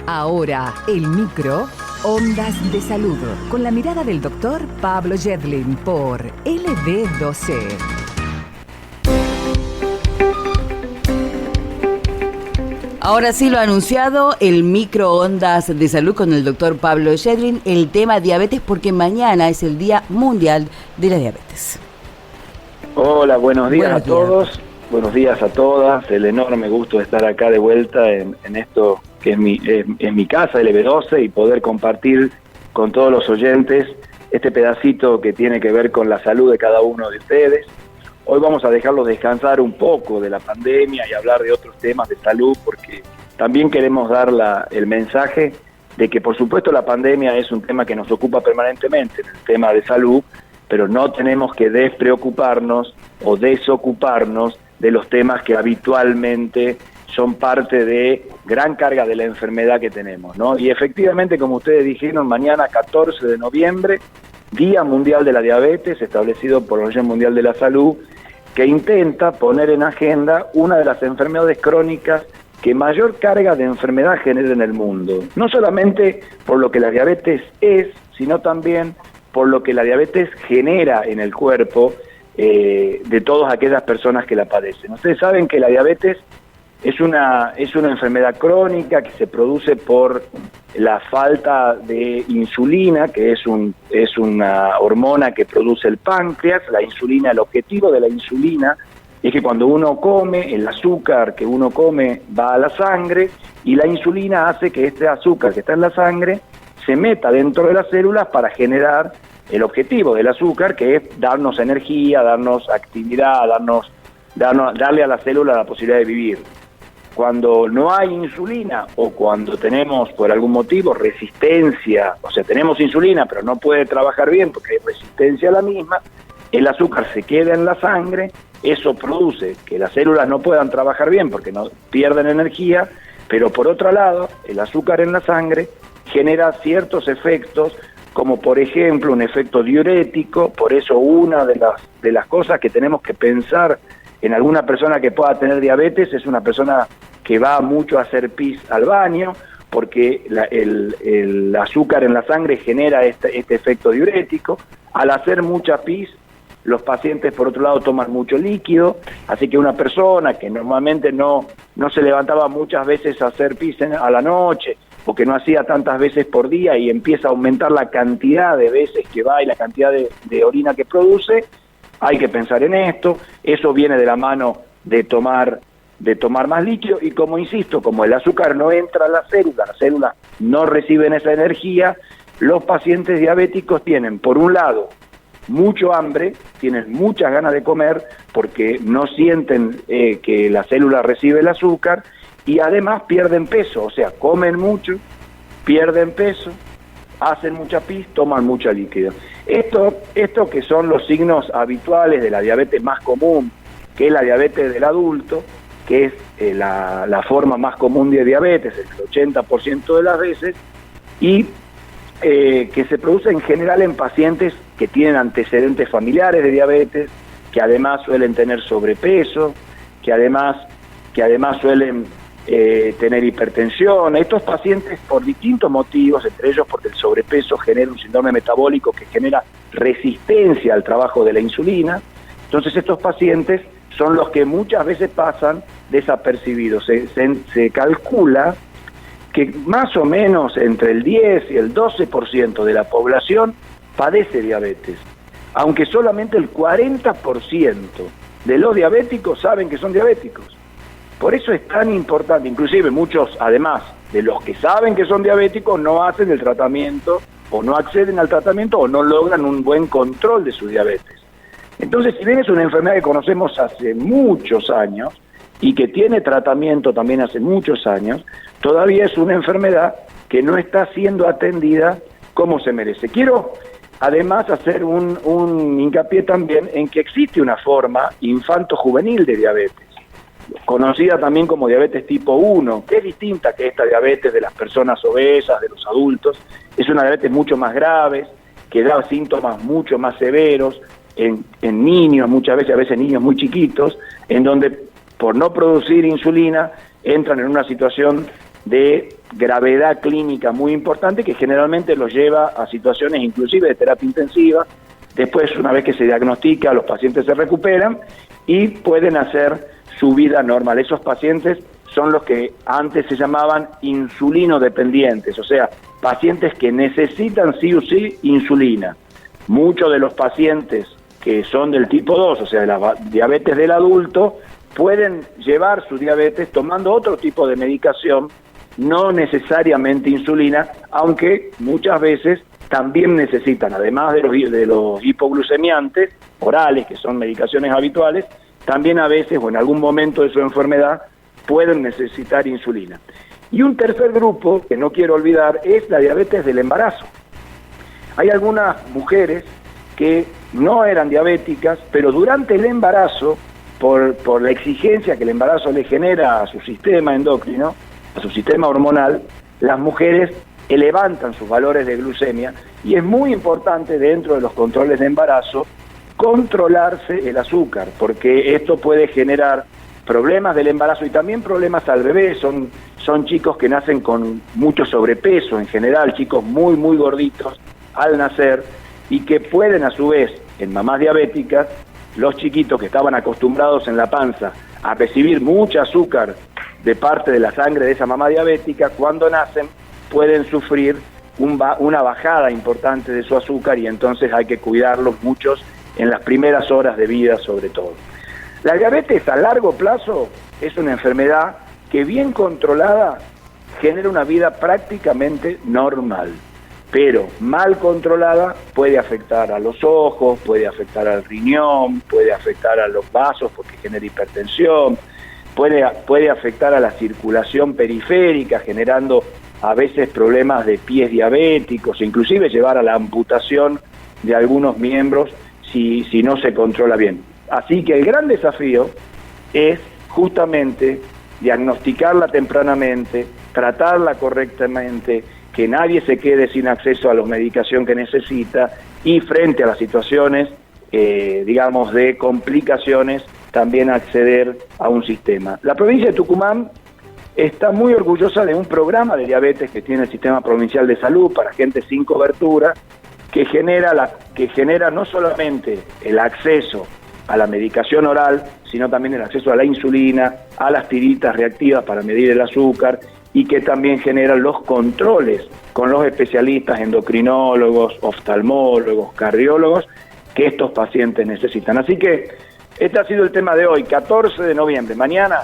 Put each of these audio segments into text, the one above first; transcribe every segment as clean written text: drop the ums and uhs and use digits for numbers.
Ahora, el micro, Ondas de Salud, con la mirada del doctor Pablo Yedlin por LB12. Ahora sí lo ha anunciado, el microondas de salud con el doctor Pablo Yedlin, el tema diabetes, porque mañana es el Día Mundial de la Diabetes. Hola, buenos días a todos, buenos días a todas, el enorme gusto de estar acá de vuelta en esto que es mi casa, LB12, y poder compartir con todos los oyentes este pedacito que tiene que ver con la salud de cada uno de ustedes. Hoy vamos a dejarlos descansar un poco de la pandemia y hablar de otros temas de salud, porque también queremos dar el mensaje de que, por supuesto, la pandemia es un tema que nos ocupa permanentemente, el tema de salud, pero no tenemos que despreocuparnos o desocuparnos de los temas que habitualmente son parte de gran carga de la enfermedad que tenemos, ¿no? Y efectivamente, como ustedes dijeron, mañana 14 de noviembre, Día Mundial de la Diabetes, establecido por la Organización Mundial de la Salud, que intenta poner en agenda una de las enfermedades crónicas que mayor carga de enfermedad genera en el mundo. No solamente por lo que la diabetes es, sino también por lo que la diabetes genera en el cuerpo de todas aquellas personas que la padecen. Ustedes saben que la diabetes es una enfermedad crónica que se produce por la falta de insulina, que es una hormona que produce el páncreas. La insulina, el objetivo de la insulina es que cuando uno come, el azúcar que uno come va a la sangre, y la insulina hace que este azúcar que está en la sangre se meta dentro de las células para generar el objetivo del azúcar, que es darnos energía, darnos actividad, darle a la célula la posibilidad de vivir. Cuando no hay insulina o cuando tenemos por algún motivo resistencia, o sea, tenemos insulina pero no puede trabajar bien porque hay resistencia a la misma, el azúcar se queda en la sangre, eso produce que las células no puedan trabajar bien porque no pierden energía, pero por otro lado, el azúcar en la sangre genera ciertos efectos, como por ejemplo un efecto diurético. Por eso una de las cosas que tenemos que pensar en alguna persona que pueda tener diabetes es una persona que va mucho a hacer pis al baño, porque el azúcar en la sangre genera este efecto diurético. Al hacer mucha pis, los pacientes por otro lado toman mucho líquido, así que una persona que normalmente no se levantaba muchas veces a hacer pis a la noche, o que no hacía tantas veces por día, y empieza a aumentar la cantidad de veces que va y la cantidad de orina que produce, hay que pensar en esto. Eso viene de la mano de tomar más líquido, y como insisto, como el azúcar no entra a las células no reciben esa energía, los pacientes diabéticos tienen, por un lado, mucho hambre, tienen muchas ganas de comer porque no sienten que la célula recibe el azúcar, y además pierden peso, o sea, comen mucho, pierden peso, hacen mucha pis, toman mucho líquido. Esto que son los signos habituales de la diabetes más común, que es la diabetes del adulto, que es la forma más común de diabetes, el 80% de las veces, y que se produce en general en pacientes que tienen antecedentes familiares de diabetes, que además suelen tener sobrepeso, que además suelen tener hipertensión. Estos pacientes, por distintos motivos, entre ellos porque el sobrepeso genera un síndrome metabólico que genera resistencia al trabajo de la insulina. Entonces estos pacientes son los que muchas veces pasan desapercibidos. Se calcula que más o menos entre el 10 y el 12% de la población padece diabetes, aunque solamente el 40% de los diabéticos saben que son diabéticos. Por eso es tan importante, inclusive muchos, además de los que saben que son diabéticos, no hacen el tratamiento, o no acceden al tratamiento, o no logran un buen control de su diabetes. Entonces, si bien es una enfermedad que conocemos hace muchos años, y que tiene tratamiento también hace muchos años, todavía es una enfermedad que no está siendo atendida como se merece. Quiero además hacer un hincapié también en que existe una forma infanto-juvenil de diabetes, conocida también como diabetes tipo 1, que es distinta que esta diabetes de las personas obesas, de los adultos. Es una diabetes mucho más grave, que da síntomas mucho más severos en niños, muchas veces, a veces niños muy chiquitos, en donde por no producir insulina entran en una situación de gravedad clínica muy importante que generalmente los lleva a situaciones inclusive de terapia intensiva. Después, una vez que se diagnostica, los pacientes se recuperan y pueden hacer su vida normal. Esos pacientes son los que antes se llamaban insulinodependientes, o sea, pacientes que necesitan sí o sí insulina. Muchos de los pacientes que son del tipo 2, o sea, de la diabetes del adulto, pueden llevar su diabetes tomando otro tipo de medicación, no necesariamente insulina, aunque muchas veces también necesitan, además de los hipoglucemiantes orales, que son medicaciones habituales, también a veces o en algún momento de su enfermedad pueden necesitar insulina. Y un tercer grupo, que no quiero olvidar, es la diabetes del embarazo. Hay algunas mujeres que no eran diabéticas, pero durante el embarazo, por la exigencia que el embarazo le genera a su sistema endocrino, a su sistema hormonal, las mujeres levantan sus valores de glucemia y es muy importante dentro de los controles de embarazo controlarse el azúcar, porque esto puede generar problemas del embarazo y también problemas al bebé. Son chicos que nacen con mucho sobrepeso en general, chicos muy gorditos al nacer y que pueden a su vez, en mamás diabéticas, los chiquitos que estaban acostumbrados en la panza a recibir mucho azúcar de parte de la sangre de esa mamá diabética, cuando nacen pueden sufrir una bajada importante de su azúcar y entonces hay que cuidarlos muchos en las primeras horas de vida sobre todo. La diabetes a largo plazo es una enfermedad que bien controlada genera una vida prácticamente normal, pero mal controlada puede afectar a los ojos, puede afectar al riñón, puede afectar a los vasos porque genera hipertensión, puede afectar a la circulación periférica generando a veces problemas de pies diabéticos, inclusive llevar a la amputación de algunos miembros si no se controla bien. Así que el gran desafío es justamente diagnosticarla tempranamente, tratarla correctamente, que nadie se quede sin acceso a la medicación que necesita y frente a las situaciones, digamos, de complicaciones, también acceder a un sistema. La provincia de Tucumán está muy orgullosa de un programa de diabetes que tiene el Sistema Provincial de Salud para gente sin cobertura, que genera no solamente el acceso a la medicación oral, sino también el acceso a la insulina, a las tiritas reactivas para medir el azúcar y que también genera los controles con los especialistas endocrinólogos, oftalmólogos, cardiólogos que estos pacientes necesitan. Así que este ha sido el tema de hoy, 14 de noviembre, mañana,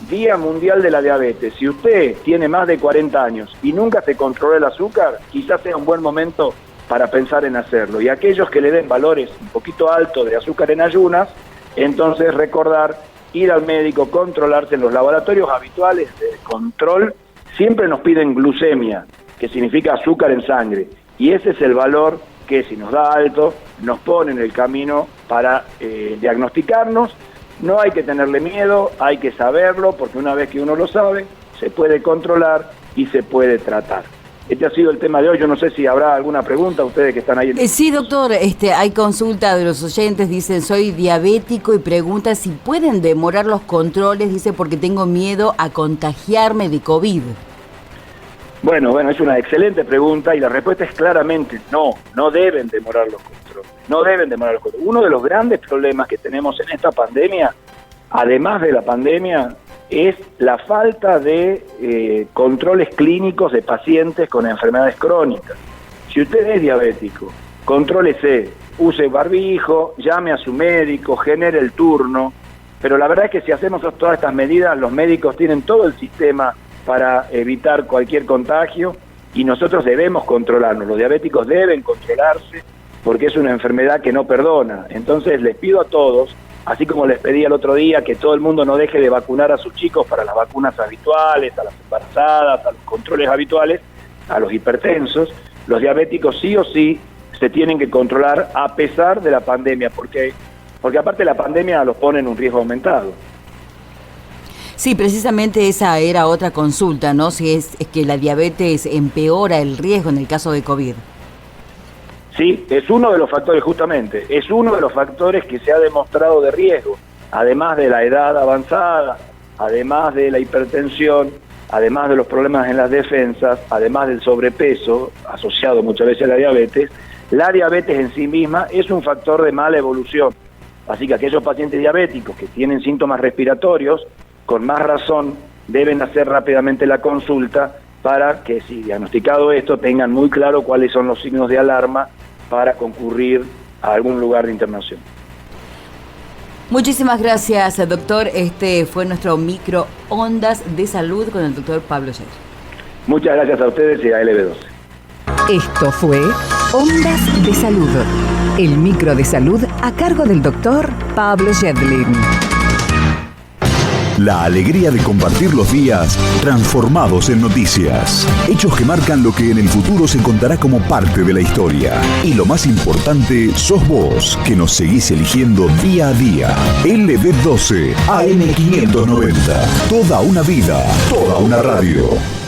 Día Mundial de la Diabetes. Si usted tiene más de 40 años y nunca se controló el azúcar, quizás sea un buen momento para pensar en hacerlo. Y aquellos que le den valores un poquito altos de azúcar en ayunas, entonces recordar ir al médico, controlarse en los laboratorios habituales de control. Siempre nos piden glucemia, que significa azúcar en sangre, y ese es el valor que si nos da alto, nos pone en el camino para diagnosticarnos. No hay que tenerle miedo, hay que saberlo, porque una vez que uno lo sabe, se puede controlar y se puede tratar. Este ha sido el tema de hoy. Yo no sé si habrá alguna pregunta, ustedes que están ahí. Sí, doctor, hay consulta de los oyentes, dicen, soy diabético y pregunta si pueden demorar los controles, dice, porque tengo miedo a contagiarme de COVID. Bueno, es una excelente pregunta y la respuesta es claramente no deben demorar los controles, no deben demorar los controles. Uno de los grandes problemas que tenemos en esta pandemia, además de la pandemia, es la falta de controles clínicos de pacientes con enfermedades crónicas. Si usted es diabético, contrólese, use barbijo, llame a su médico, genere el turno, pero la verdad es que si hacemos todas estas medidas, los médicos tienen todo el sistema para evitar cualquier contagio y nosotros debemos controlarnos, los diabéticos deben controlarse porque es una enfermedad que no perdona. Entonces les pido a todos, así como les pedí el otro día, que todo el mundo no deje de vacunar a sus chicos para las vacunas habituales, a las embarazadas, a los controles habituales, a los hipertensos, los diabéticos sí o sí se tienen que controlar a pesar de la pandemia, porque aparte la pandemia los pone en un riesgo aumentado. Sí, precisamente esa era otra consulta, ¿no? Si es que la diabetes empeora el riesgo en el caso de COVID. Sí, es uno de los factores, justamente, es uno de los factores que se ha demostrado de riesgo, además de la edad avanzada, además de la hipertensión, además de los problemas en las defensas, además del sobrepeso, asociado muchas veces a la diabetes en sí misma es un factor de mala evolución. Así que aquellos pacientes diabéticos que tienen síntomas respiratorios, con más razón deben hacer rápidamente la consulta para que, si diagnosticado esto, tengan muy claro cuáles son los signos de alarma para concurrir a algún lugar de internación. Muchísimas gracias, doctor. Este fue nuestro microondas de salud con el doctor Pablo Yedlin. Muchas gracias a ustedes y a LB12. Esto fue Ondas de Salud, el micro de salud a cargo del doctor Pablo Yedlin. La alegría de compartir los días transformados en noticias. Hechos que marcan lo que en el futuro se contará como parte de la historia. Y lo más importante, sos vos, que nos seguís eligiendo día a día. LB12, AM590. Toda una vida, toda una radio.